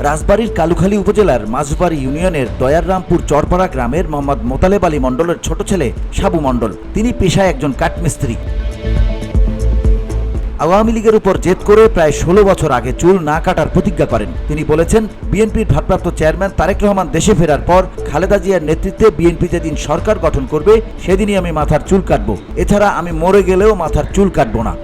রাজবাড়ীর কালুখালী উপজেলার মাঝবাড়ি ইউনিয়নের দয়াররামপুর চরপাড়া গ্রামের মোহাম্মদ মোতালেব আলী মণ্ডলের ছোট ছেলে সাবু মণ্ডল। তিনি পেশায় একজন কাঠমিস্ত্রি। আওয়ামী লীগের উপর জেদ করে প্রায় 16 বছর আগে চুল না কাটার প্রতিজ্ঞা করেন। তিনি বলেছেন, বিএনপির ভারপ্রাপ্ত চেয়ারম্যান তারেক রহমান দেশে ফেরার পর খালেদা জিয়ার নেতৃত্বে বিএনপি যেদিন সরকার গঠন করবে সেদিনই আমি মাথার চুল কাটব, এছাড়া আমি মরে গেলেও মাথার চুল কাটব না।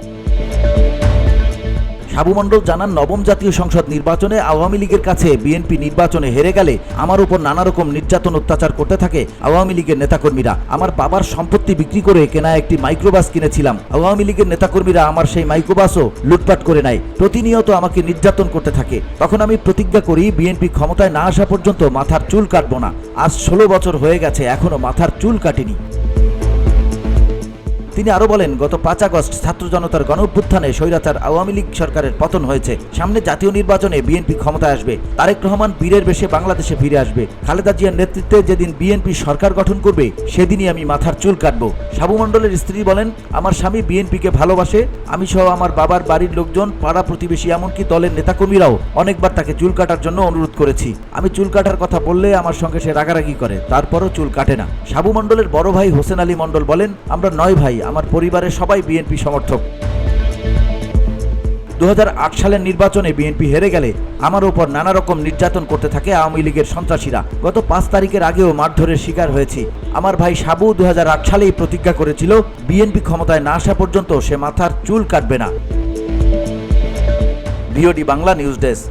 সাবু মণ্ডল জানান, নবম জাতীয় সংসদ নির্বাচনে আওয়ামী লীগের কাছে বিএনপি নির্বাচনে হেরে গেলে আমার উপর নানা রকম নির্যাতন অত্যাচার করতে থাকে আওয়ামী লীগের নেতাকর্মীরা। আমার বাবার সম্পত্তি বিক্রি করে কেনা একটি মাইক্রোবাস কিনেছিলাম। আওয়ামী লীগের নেতাকর্মীরা আমার সেই মাইক্রোবাসও লুটপাট করে নেয়। প্রতিনিয়ত আমাকে নির্যাতন করতে থাকে। তখন আমি প্রতিজ্ঞা করি, বিএনপি ক্ষমতায় না আসা পর্যন্ত মাথার চুল কাটবো না। আজ 16 বছর হয়ে গেছে, এখনো মাথার চুল কাটিনি। তিনি আরো বলেন, গত 5 আগস্ট ছাত্র জনতার গণঅভ্যুত্থানে স্বৈরাচার আওয়ামী লীগ সরকারের পতন হয়েছে। সামনে জাতীয় নির্বাচনে বিএনপি ক্ষমতায় আসবে। তারেক রহমান বীরের বেশে বাংলাদেশে ফিরে আসবে। খালেদা জিয়ার নেতৃত্বে যেদিন বিএনপি সরকার গঠন করবে সেদিনই আমি মাথার চুল কাটবো। সাবু মণ্ডলের স্ত্রী বলেন, আমার স্বামী বিএনপিকে ভালোবাসে। আমি সহ আমার বাবার বাড়ির লোকজন, পাড়া প্রতিবেশী, এমনকি দলের নেতাকর্মীরাও অনেকবার তাকে চুল কাটার জন্য অনুরোধ করেছি। আমি চুল কাটার কথা বললে আমার সঙ্গে সে রাগারাগি করে, তারপরও চুল কাটে না। সাবু মণ্ডলের বড় ভাই হোসেন আলী মণ্ডল বলেন, আমরা 9 ভাই, আমার পরিবারের সবাই বিএনপি সমর্থক। 2008 সালের নির্বাচনে বিএনপি হেরে গেলে আমার উপর নানা রকম নির্যাতন করতে থাকে আওয়ামী লীগের সন্ত্রাসীরা। গত 5 তারিখের আগেও মারধরের শিকার হয়েছি। আমার ভাই সাবু 2008 সালেই প্রতিজ্ঞা করেছিল, বিএনপি ক্ষমতায় না আসা পর্যন্ত সে মাথার চুল কাটবে না। VOD Bangla news desk.